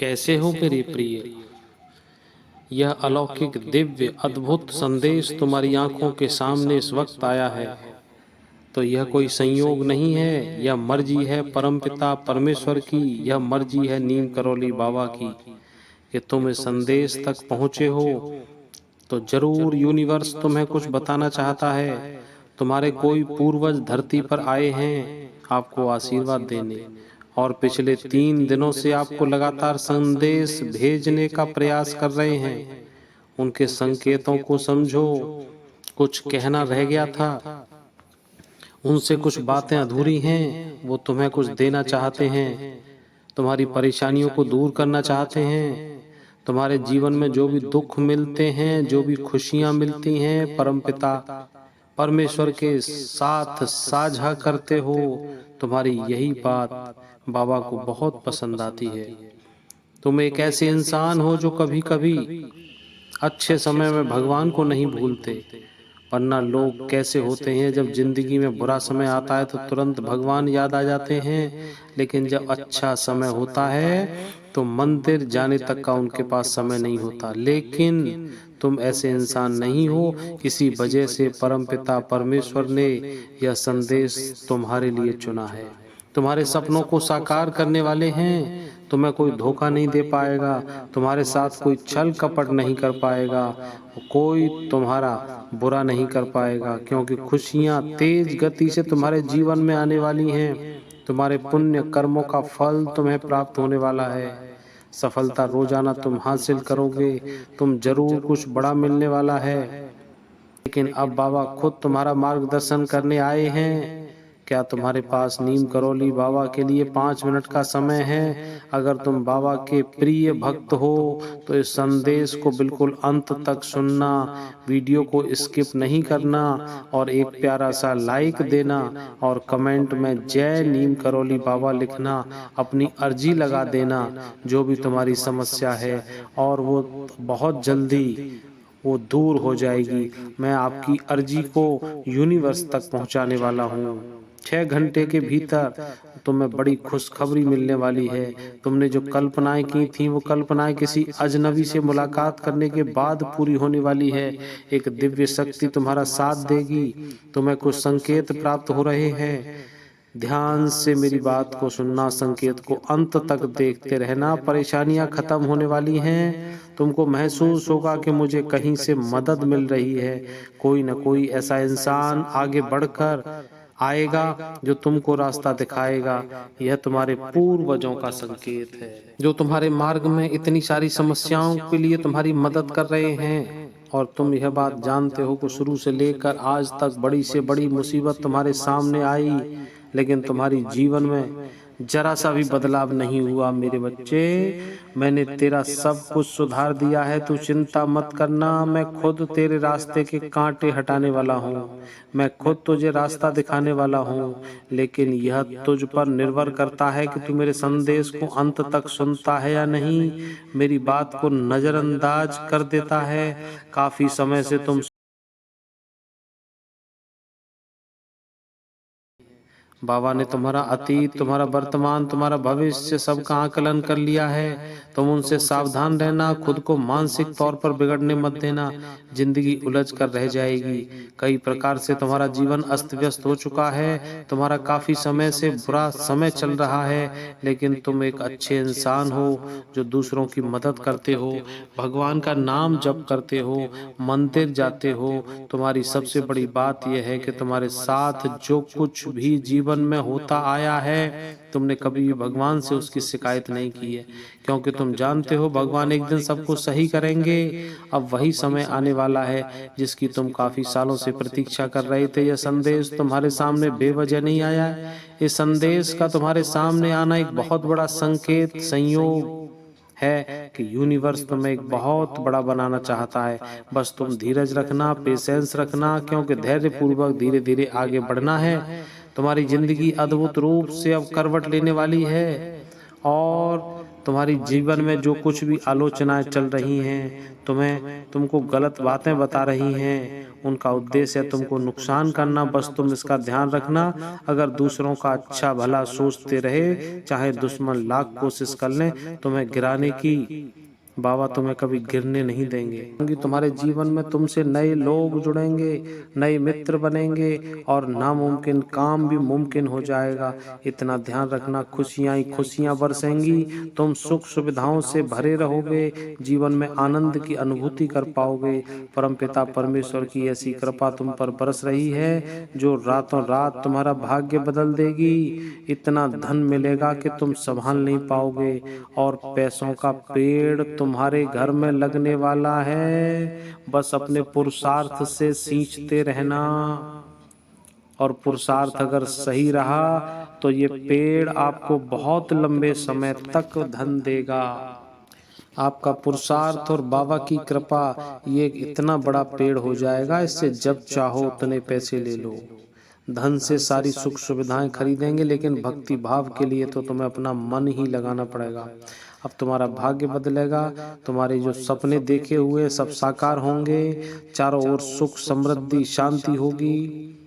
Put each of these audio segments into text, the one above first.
कैसे हो मेरे प्रिय। यह अलौकिक दिव्य अद्भुत संदेश तुम्हारी आंखों के सामने इस वक्त आया है, तो यह कोई संयोग नहीं है, यह मर्जी है परमपिता परमेश्वर की, यह मर्जी है नीम करौली बाबा की कि तुम इस संदेश तक पहुँचे हो। तो जरूर यूनिवर्स तुम्हें कुछ बताना चाहता है। तुम्हारे कोई पूर्वज धरती पर आए हैं आपको आशीर्वाद देने, और पिछले 3 दिनों से आपको लगातार संदेश भेजने का प्रयास कर रहे हैं। उनके संकेतों को समझो। कुछ कहना रह गया था, उनसे कुछ बातें अधूरी हैं, वो तुम्हें कुछ देना चाहते हैं, तुम्हारी परेशानियों को दूर करना चाहते हैं। तुम्हारे जीवन में जो भी दुख मिलते हैं, जो भी खुशियां मिलती हैं, परमपिता परमेश्वर के साथ साझा करते हो। तुम्हारी यही बात बाबा को बहुत पसंद आती है। तुम एक ऐसे इंसान हो जो कभी कभी अच्छे समय में भगवान को नहीं भूलते, वरना लोग कैसे होते हैं, जब जिंदगी में बुरा समय आता है तो तुरंत भगवान याद आ जाते हैं, लेकिन जब अच्छा समय होता है तो मंदिर जाने तक का उनके पास समय नहीं होता। लेकिन तुम ऐसे इंसान नहीं हो, इसी वजह से परमपिता परमेश्वर ने यह संदेश तुम्हारे लिए चुना है। तुम्हारे सपनों को साकार करने वाले हैं। तुम्हें कोई धोखा नहीं दे पाएगा, तुम्हारे साथ कोई छल कपट नहीं कर पाएगा, कोई तुम्हारा बुरा नहीं कर पाएगा, क्योंकि खुशियां तेज गति से तुम्हारे जीवन में आने वाली हैं। तुम्हारे पुण्य कर्मों का फल तुम्हें प्राप्त होने वाला है। सफलता रोजाना तुम हासिल करोगे, तुम जरूर कुछ बड़ा मिलने वाला है। लेकिन अब बाबा खुद तुम्हारा मार्गदर्शन करने आए हैं। क्या तुम्हारे पास नीम करौली बाबा के लिए 5 मिनट का समय है? अगर तुम बाबा के प्रिय भक्त हो तो इस संदेश को बिल्कुल अंत तक सुनना, वीडियो को स्किप नहीं करना, और एक प्यारा सा लाइक देना, और कमेंट में जय नीम करौली बाबा लिखना, अपनी अर्जी लगा देना जो भी तुम्हारी समस्या है, और वो बहुत जल्दी वो दूर हो जाएगी। मैं आपकी अर्जी को यूनिवर्स तक पहुंचाने वाला हूँ। 6 घंटे के भीतर तुम्हें बड़ी खुशखबरी मिलने वाली है। तुमने जो कल्पनाएं की थी, वो कल्पनाएं किसी अजनबी से मुलाकात करने के बाद पूरी होने वाली है। एक दिव्य शक्ति तुम्हारा साथ देगी। तुम्हें कुछ संकेत प्राप्त हो रहे हैं। ध्यान से मेरी बात को सुनना, संकेत को अंत तक देखते रहना। परेशानियां खत्म होने वाली हैं। तुमको महसूस होगा कि मुझे कहीं से मदद मिल रही है। कोई न कोई ऐसा इंसान आगे बढ़कर आएगा जो तुमको रास्ता दिखाएगा। यह तुम्हारे पूर्वजों का संकेत है, जो तुम्हारे मार्ग में इतनी सारी समस्याओं के लिए तुम्हारी मदद कर रहे हैं। और तुम यह बात जानते हो कि शुरू से लेकर आज तक बड़ी से बड़ी मुसीबत तुम्हारे सामने आई, लेकिन तुम्हारी जीवन में जरा सा भी बदलाव नहीं हुआ। मेरे बच्चे, मैंने तेरा सब कुछ सुधार दिया है, तू चिंता मत करना। मैं खुद तेरे रास्ते के कांटे हटाने वाला हूँ, मैं खुद तुझे रास्ता दिखाने वाला हूँ। लेकिन यह तुझ पर निर्भर करता है कि तू मेरे संदेश को अंत तक सुनता है या नहीं, मेरी बात को नजरअंदाज कर देता है। काफी समय से तुम बाबा ने तुम्हारा अतीत, तुम्हारा वर्तमान, तुम्हारा भविष्य सबका आकलन कर लिया है। तुम उनसे सावधान रहना, खुद को मानसिक तौर पर बिगड़ने मत देना, जिंदगी उलझ कर रह जाएगी। कई प्रकार से तुम्हारा जीवन अस्त व्यस्त हो चुका है। तुम्हारा काफी समय से बुरा समय चल रहा है, लेकिन तुम एक अच्छे इंसान हो जो दूसरों की मदद करते हो, भगवान का नाम जप करते हो, मंदिर जाते हो। तुम्हारी सबसे बड़ी बात यह है कि तुम्हारे साथ जो कुछ भी जीवन में होता आया है, तुमने कभी भी भगवान से उसकी शिकायत नहीं की है, क्योंकि तुम जानते हो भगवान एक दिन सबको सही करेंगे। अब वही समय आने वाला है जिसकी तुम काफी सालों से प्रतीक्षा कर रहे थे। यह संदेश तुम्हारे सामने बेवजह नहीं आया है। इस संदेश का तुम्हारे सामने आना एक बहुत बड़ा संकेत, संयोग है कि यूनिवर्स तुम्हें एक बहुत बड़ा बनाना चाहता है। बस तुम धीरज रखना, पेशेंस रखना, क्योंकि धैर्य पूर्वक धीरे धीरे आगे बढ़ना है। तुम्हारी जिंदगी अद्भुत रूप से अब करवट लेने वाली है, और तुम्हारी जीवन में जो कुछ भी आलोचनाएं चल रही हैं, तुमको गलत बातें बता रही हैं, उनका उद्देश्य है तुमको नुकसान करना। बस तुम इसका ध्यान रखना। अगर दूसरों का अच्छा भला सोचते रहे, चाहे दुश्मन लाख कोशिश कर लें तुम्हें गिराने की, बाबा तुम्हें कभी गिरने नहीं देंगे। तुम्हारे जीवन में तुमसे नए लोग जुड़ेंगे, नए मित्र बनेंगे और नामुमकिन काम भी मुमकिन हो जाएगा। इतना ध्यान रखना, खुशियां ही खुशियां बरसेंगी, तुम सुख सुविधाओं से भरे रहोगे, जीवन में आनंद की अनुभूति कर पाओगे। परमपिता परमेश्वर की ऐसी कृपा तुम पर बरस रही है जो रातों रात तुम्हारा भाग्य बदल देगी। इतना धन मिलेगा कि तुम संभाल नहीं पाओगे और पैसों का पेड़ तुम्हारे घर में लगने वाला है। बस अपने पुरुषार्थ से सींचते रहना, और पुरुषार्थ अगर सही रहा तो ये पेड़ आपको बहुत लंबे समय तक धन देगा। आपका पुरुषार्थ और बाबा की कृपा, ये इतना बड़ा पेड़ हो जाएगा, इससे जब चाहो उतने पैसे ले लो। धन से सारी सुख सुविधाएं खरीदेंगे, लेकिन भक्ति भाव के लिए तो तुम्हें अपना मन ही लगाना पड़ेगा। अब तुम्हारा भाग्य बदलेगा, तुम्हारे जो सपने देखे हुए सब साकार होंगे, चारों ओर सुख समृद्धि शांति होगी,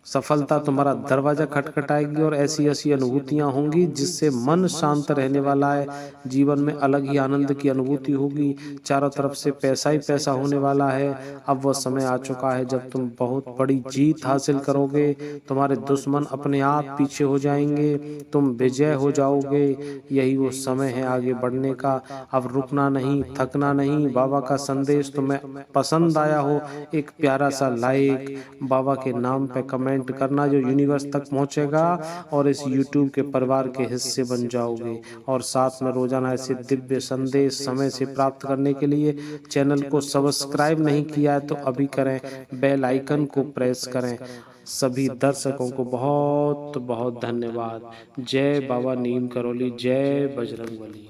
सफलता तुम्हारा दरवाजा खटखटाएगी और ऐसी ऐसी अनुभूतियां होंगी जिससे मन शांत रहने वाला है। जीवन में अलग ही आनंद की अनुभूति होगी, चारों तरफ से पैसा ही पैसा होने वाला है। अब वह समय आ चुका है जब तुम बहुत बड़ी जीत हासिल करोगे, तुम्हारे दुश्मन अपने आप पीछे हो जाएंगे, तुम विजय हो जाओगे। यही वो समय है आगे बढ़ने का। अब रुकना नहीं, थकना नहीं। बाबा का संदेश तुम्हें पसंद आया हो, एक प्यारा सा लाइक बाबा के नाम पे कमेंट करना जो यूनिवर्स तक पहुंचेगा, और इस YouTube के परिवार के हिस्से बन जाओगे। और साथ में रोजाना ऐसे दिव्य संदेश समय से प्राप्त करने के लिए चैनल को सब्सक्राइब नहीं किया है तो अभी करें, बेल आइकन को प्रेस करें। सभी दर्शकों को बहुत बहुत धन्यवाद। जय बाबा नीम करौली, जय बजरंगबली।